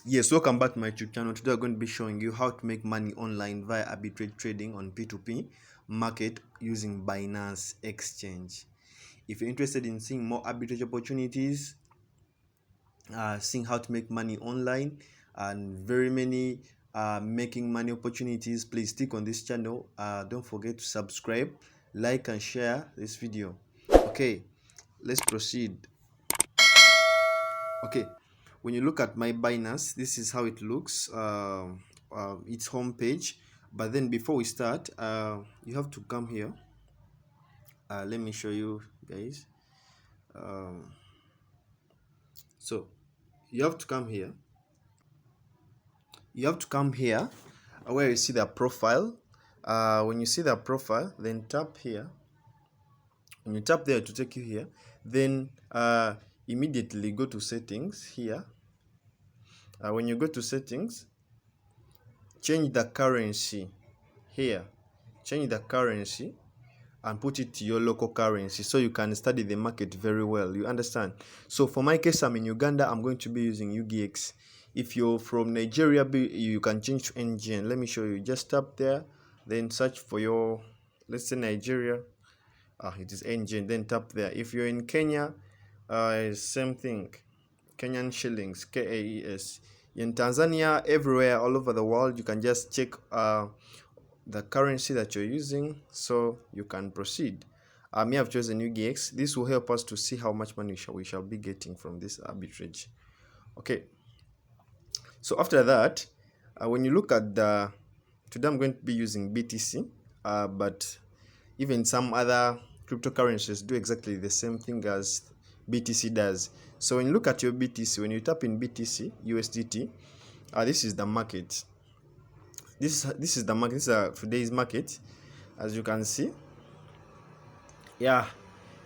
Yes, welcome back to my YouTube channel. Today I'm going to be showing you how to make money online via arbitrage trading on P2P market using Binance exchange. If you're interested in seeing more arbitrage opportunities, seeing how to make money online and very many making money opportunities, please stick on this channel. Don't forget to subscribe, like and share this video. Okay, let's proceed. Okay, when you look at my Binance, this is how it looks, its homepage. But then before we start, you have to come here. Let me show you guys. So you have to come here. You have to come here where you see the profile. When you see the profile, then tap here. When you tap there to take you here, then immediately go to settings here. When you go to settings, change the currency here. Change the currency and put it to your local currency so you can study the market very well. You understand? So for my case, I'm in Uganda. I'm going to be using UGX. If you're from Nigeria, you can change to NGN. Let me show you. Just tap there, then search for your, let's say Nigeria. It is NGN. Then tap there. If you're in Kenya, same thing. Kenyan shillings, KAES. In Tanzania, everywhere, all over the world, you can just check the currency that you're using so you can proceed. I have chosen UGX. This will help us to see how much money we shall be getting from this arbitrage. Okay, so after that, when you look at today I'm going to be using BTC, but even some other cryptocurrencies do exactly the same thing as BTC does. So when you look at your BTC, when you tap in BTC USDT, this is the market. This is the market. This is today's market, as you can see. Yeah,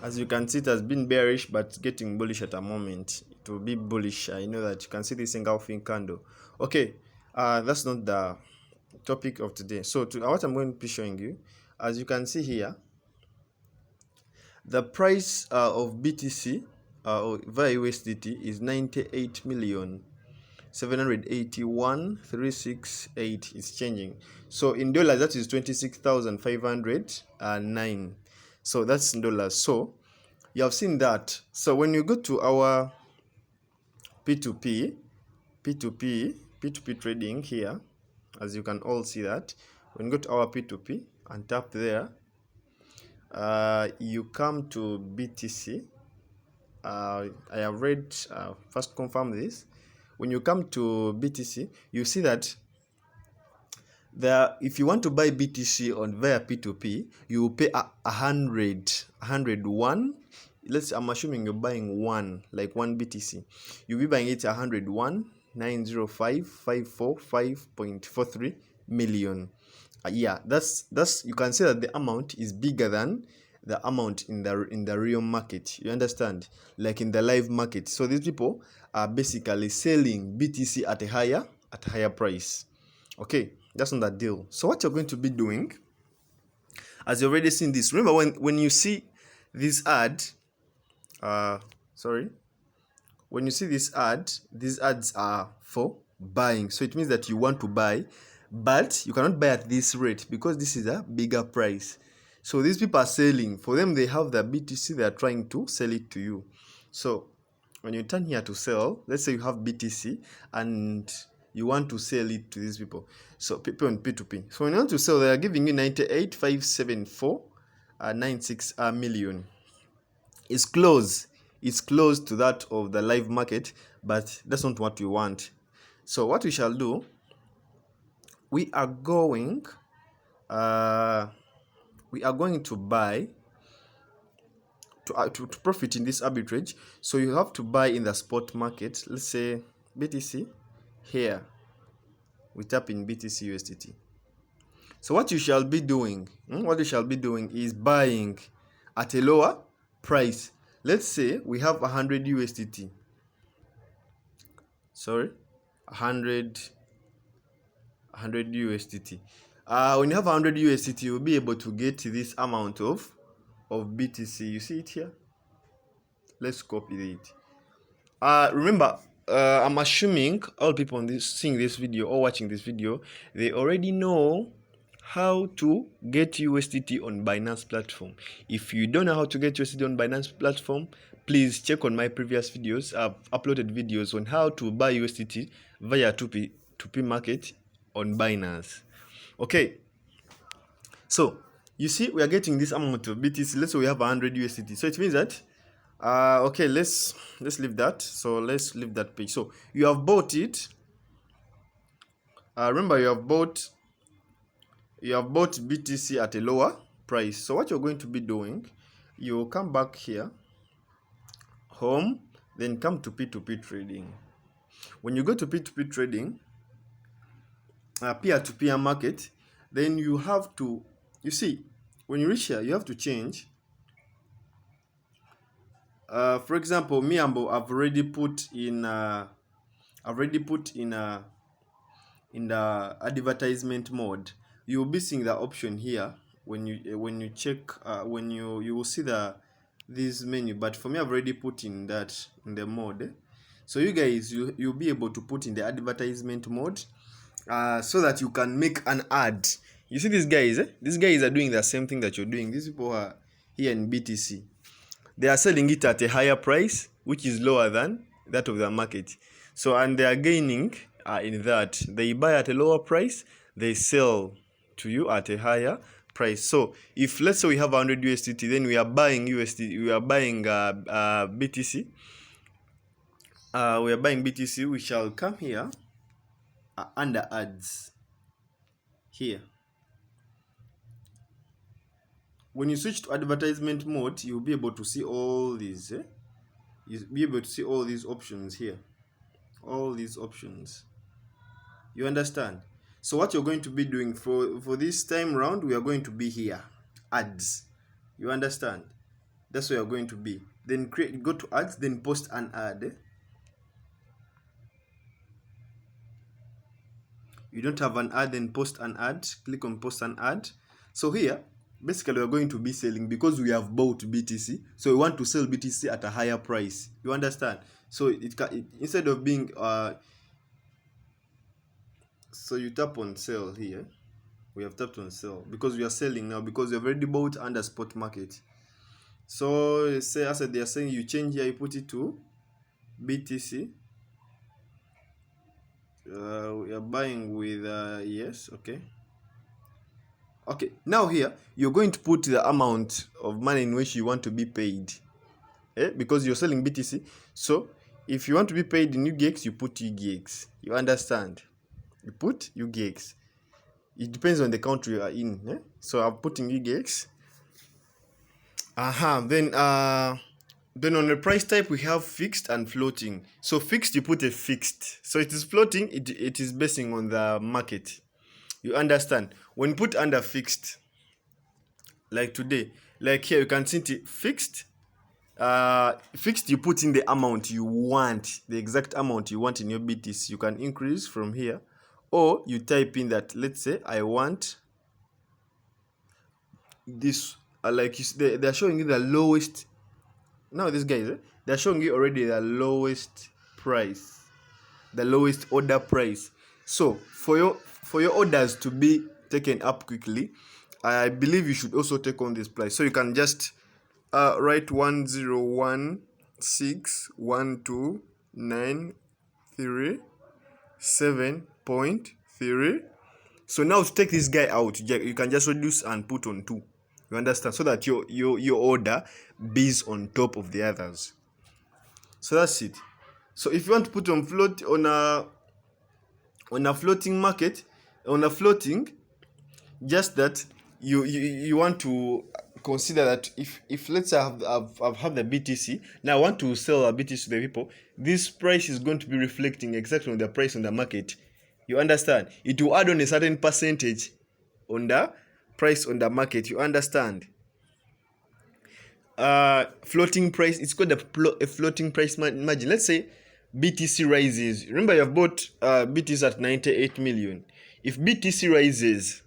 as you can see, it has been bearish but getting bullish at a moment. It will be bullish. I know that. You can see this engulfing candle. Okay, that's not the topic of today. So what I'm going to be showing you, as you can see here, the price of BTC via USDT is 98,781,368. It's changing. So in dollars, that is 26,509. So that's in dollars. So you have seen that. So when you go to our P2P trading here, as you can all see that, when you go to our P2P and tap there, you come to BTC. I have read, first confirm this. When you come to BTC, you see that if you want to buy BTC on via P2P, you will pay 101. I'm assuming you're buying one BTC. You'll be buying it 101,905,545.43 million. Yeah, that's you can say that the amount is bigger than the amount in the real market. You understand? Like in the live market. So these people are basically selling BTC at a higher price. Okay, that's not that deal. So what you're going to be doing, as you've already seen this, remember when you see this ad, when you see this ad, these ads are for buying. So it means that you want to buy, but you cannot buy at this rate because this is a bigger price. So these people are selling. For them, they have the BTC. They are trying to sell it to you. So when you turn here to sell, let's say you have BTC and you want to sell it to these people. So people on P2P. So when you want to sell, they are giving you 98,574.96 million. It's close. It's close to that of the live market, but that's not what we want. So what we shall do, we are going to buy to profit in this arbitrage. So you have to buy in the spot market. Let's say BTC here. We tap in BTC USDT. So what you shall be doing, is buying at a lower price. Let's say we have 100 USDT. Sorry, 100 USDT. When you have 100 USDT, you'll be able to get this amount of BTC. You see it here? Let's copy it. Remember, I'm assuming all people on this seeing this video or watching this video, they already know how to get USDT on Binance platform. If you don't know how to get USDT on Binance platform, please check on my previous videos. I've uploaded videos on how to buy USDT via 2P market on Binance. Okay, so you see we are getting this amount of BTC. Let's say we have 100 USDT. So it means that okay, let's leave that. So let's leave that page. So you have bought it. Remember, you have bought BTC at a lower price. So what you're going to be doing, you come back here, home, then come to P2P trading. When you go to P2P trading, peer-to-peer market, then you have to, you see, when you reach here, you have to change. For example, me, I've already put in the advertisement mode. You will be seeing the option here when you check you will see this menu, but for me I've already put in that in the mode. So you guys, you'll be able to put in the advertisement mode so that you can make an ad. You see these guys, these guys are doing the same thing that you're doing. These people are here in BTC. They are selling it at a higher price, which is lower than that of the market. So, and they are gaining in that. They buy at a lower price, they sell to you at a higher price. So, if let's say we have 100 USDT, then we are buying we are buying BTC. We are buying BTC. We shall come here under ads here. When you switch to advertisement mode, you'll be able to see all these. You'll be able to see all these options here. All these options. You understand? So what you're going to be doing for this time round, we are going to be here. Ads. You understand? That's where you're going to be. Then go to ads, then post an ad. You don't have an ad, then post an ad. Click on post an ad. So here, basically we're going to be selling because we have bought BTC. So we want to sell BTC at a higher price. You understand? So it instead of being so you tap on sell here. We have tapped on sell because we are selling now because we have already bought under spot market. So say as they are saying, you change here, you put it to BTC. We are buying with yes, okay. Okay, now here you're going to put the amount of money in which you want to be paid, because you're selling BTC. So if you want to be paid in UGX, you put UGX. You understand? You put UGX. It depends on the country you are in. So I'm putting UGX. Then on the price type we have fixed and floating. So fixed, you put a fixed. So it is floating. It is basing on the market. You understand? When you put under fixed, like today, like here, you can see it fixed. Fixed, you put in the amount you want, the exact amount you want in your BTC. You can increase from here, or you type in that. Let's say I want this. Like they are showing you the lowest. Now these guys, they're showing you already the lowest price, the lowest order price. So for your orders to be taken up quickly, I believe you should also take on this price. So you can just write 101612937.3. So now to take this guy out, you can just reduce and put on 2. You understand? So that your order be on top of the others. So that's it. So if you want to put on float on a floating market, on a floating, just that you want to consider that if let's say I've had the BTC, now I want to sell a BTC to the people, this price is going to be reflecting exactly on the price on the market. You understand? It will add on a certain percentage on the price on the market. You understand? Floating price, it's called a floating price margin. Let's say BTC rises. Remember, you have bought BTC at 98 million. If BTC rises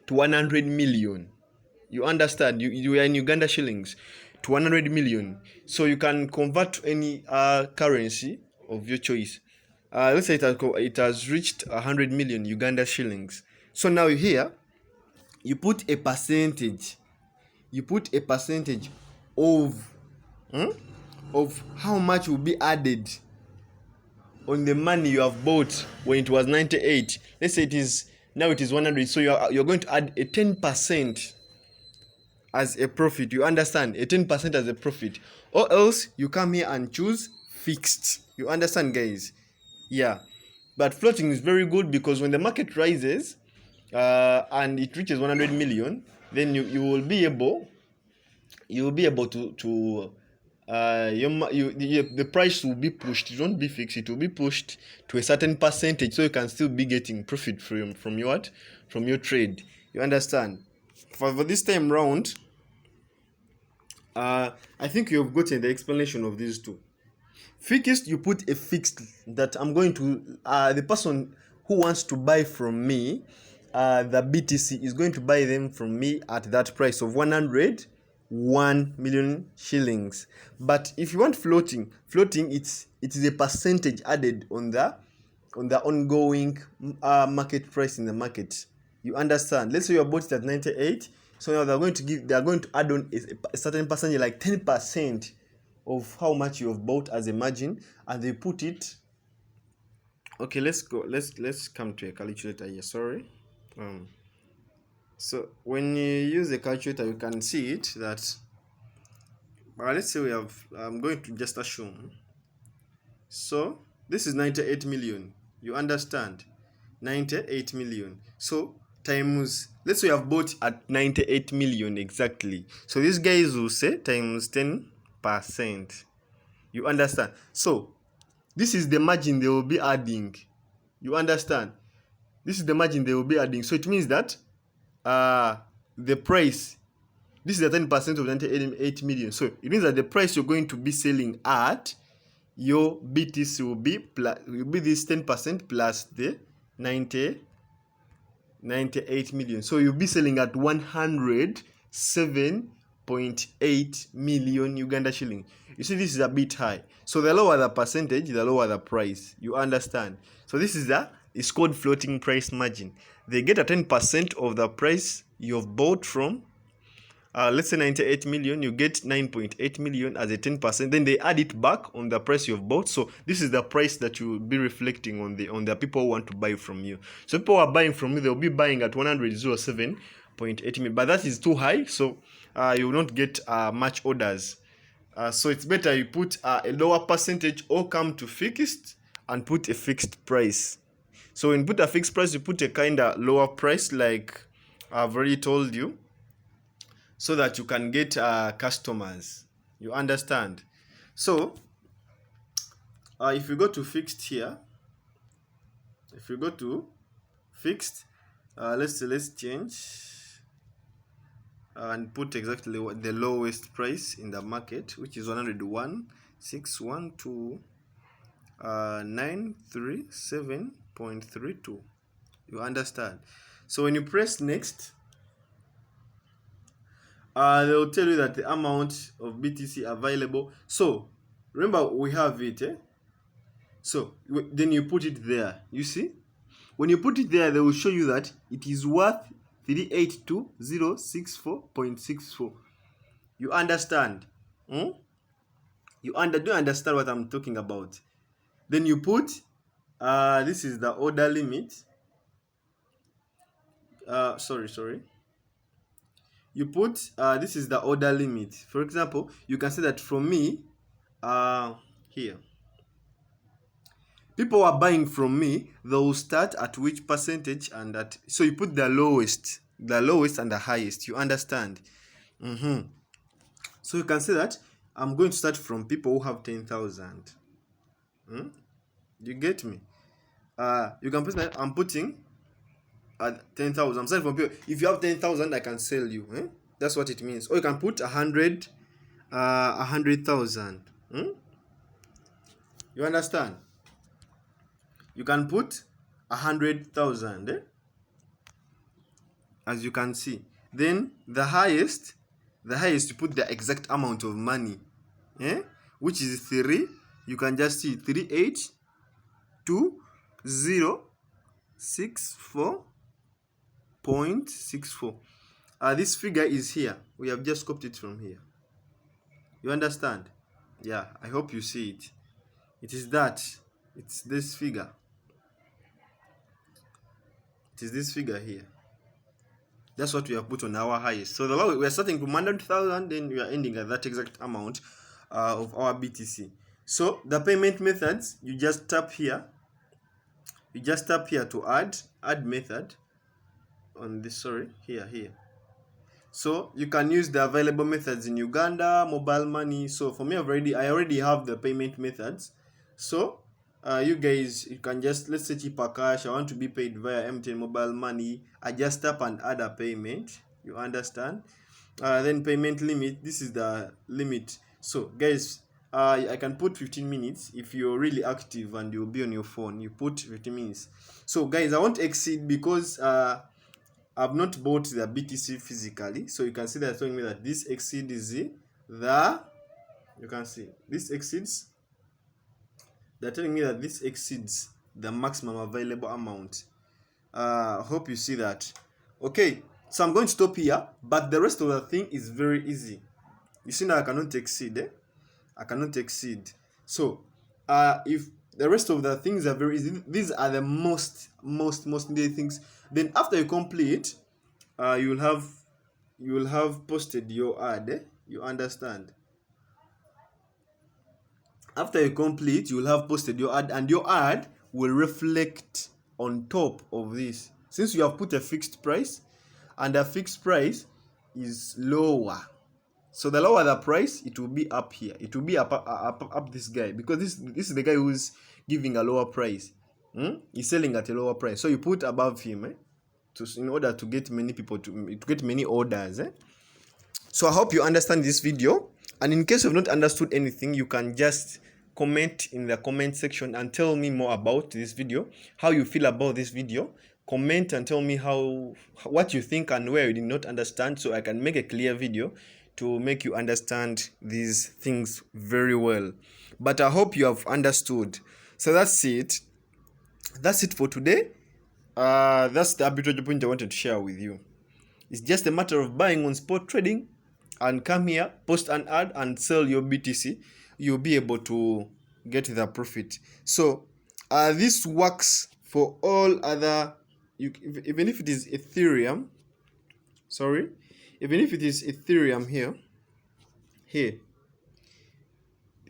to 100 million, you understand, you are in Uganda shillings, to 100 million, so you can convert to any currency of your choice. Let's say it has reached 100 million Uganda shillings. So now here, you put a percentage. You put a percentage of of how much will be added on the money you have bought when it was 98. Let's say it is 100. So you're going to add a 10% as a profit. You understand? A 10% as a profit. Or else you come here and choose fixed. You understand, guys? Yeah. But floating is very good because when the market rises and it reaches 100 million, then you will be able to the price will be pushed. It won't be fixed. It will be pushed to a certain percentage, so you can still be getting profit from your trade. You understand? For this time round, I think you have gotten the explanation of these two. Fixed, you put a fixed that I'm going to the person who wants to buy from me the BTC is going to buy them from me at that price of 101 million shillings. But if you want floating it is a percentage added on the ongoing market price in the market. You understand? Let's say you bought it at 98, so now they're going to add on a certain percentage, like 10% of how much you have bought as a margin, and they put it. Okay, let's come to a calculator here. Sorry. So when you use a calculator, you can see it that let's say I'm going to just assume. So this is 98 million. You understand? 98 million. So times, let's say you have bought at 98 million exactly. So these guys will say times 10%. You understand? So this is the margin they will be adding. You understand? This is the margin they will be adding. So it means that the price, this is the 10% of 98 million. So it means that the price you're going to be selling at your BTC will be this 10% plus the 98 million. So you'll be selling at 107.8 million Uganda shilling. You see, this is a bit high. So the lower the percentage, the lower the price. You understand? So this is it's called floating price margin. They get a 10% of the price you've bought from. Let's say 98 million, you get 9.8 million as a 10%. Then they add it back on the price you've bought. So this is the price that you will be reflecting on the people who want to buy from you. So people who are buying from you, they'll be buying at 107.8 million. But that is too high, so you will not get much orders. So it's better you put a lower percentage or come to fixed and put a fixed price. So when you put a fixed price, you put a kind of lower price, like I've already told you, so that you can get customers. You understand? So if you go to fixed here, if you go to fixed, let's change and put exactly what the lowest price in the market, which is 101,612,937.32. You understand? So when you press next, they will tell you that the amount of BTC available. So remember, we have it. So then you put it there. You see, when you put it there, they will show you that it is worth 382,064.64. You understand? Do you understand what I'm talking about? Then you put this is the order limit. Sorry. You put this is the order limit. For example, you can say that from me, here, people are buying from me, they will start at which percentage, and that, so you put the lowest and the highest. You understand? So you can say that I'm going to start from people who have 10,000. You get me? You can put that I'm putting at 10,000. I'm starting from people. If you have 10,000, I can sell you. That's what it means. Or you can put 100,000. You understand? You can put 100,000. As you can see. Then the highest, you put the exact amount of money, which is You can just see 382,064.64. This figure is here. We have just copied it from here. You understand? Yeah, I hope you see it. It is that. It's this figure. It is this figure here. That's what we have put on our highest. So the low, we are starting from 100,000, then we are ending at that exact amount of our BTC. So the payment methods, you just tap here. You just tap here to add method on this. Sorry, here. So you can use the available methods in Uganda, mobile money. So for me, I already have the payment methods. So you guys, you can just, let's say cheaper cash. I want to be paid via MTN mobile money. I just tap and add a payment. You understand? Then payment limit. This is the limit. So guys, I can put 15 minutes. If you're really active and you'll be on your phone, you put 15 minutes. So guys, I won't exceed because I've not bought the BTC physically. So you can see they're telling me that this exceeds you can see this exceeds. They're telling me that this exceeds the maximum available amount. Hope you see that. Okay, so I'm going to stop here, but the rest of the thing is very easy. You see now I cannot exceed. I cannot exceed. So if the rest of the things are very easy, these are the most needed things. Then after you complete, you will have posted your ad. You understand? After you complete, you will have posted your ad, and your ad will reflect on top of this. Since you have put a fixed price, and the fixed price is lower, so the lower the price, it will be up here. It will be up this guy, because this is the guy who's giving a lower price. He's selling at a lower price. So you put above him, in order to get many people to get many orders. So I hope you understand this video. And in case you've not understood anything, you can just comment in the comment section and tell me more about this video, how you feel about this video. Comment and tell me what you think and where you did not understand, so I can make a clear video to make you understand these things very well. But I hope you have understood. So that's it. That's it for today. That's the arbitrage point I wanted to share with you. It's just a matter of buying on spot trading and come here, post an ad and sell your BTC. You'll be able to get the profit. So this works for all other, even if it is Ethereum, even if it is Ethereum here,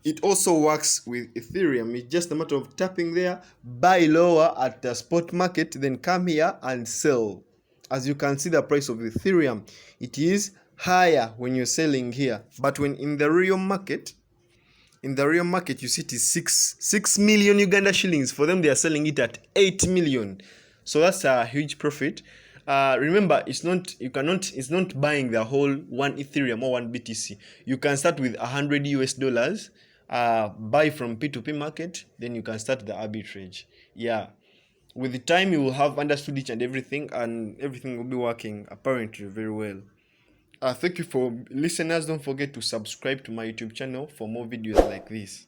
it also works with Ethereum. It's just a matter of tapping there, buy lower at the spot market, then come here and sell. As you can see, the price of Ethereum, it is higher when you're selling here. But when in the real market, you see it is 6 million Uganda shillings. For them, they are selling it at 8 million. So that's a huge profit. Remember, it's not buying the whole 1 Ethereum or 1 BTC. You can start with $100 buy from P2P market, then you can start the arbitrage. Yeah, with the time you will have understood each and everything will be working apparently very well. Thank you for listeners. Don't forget to subscribe to my YouTube channel for more videos like this.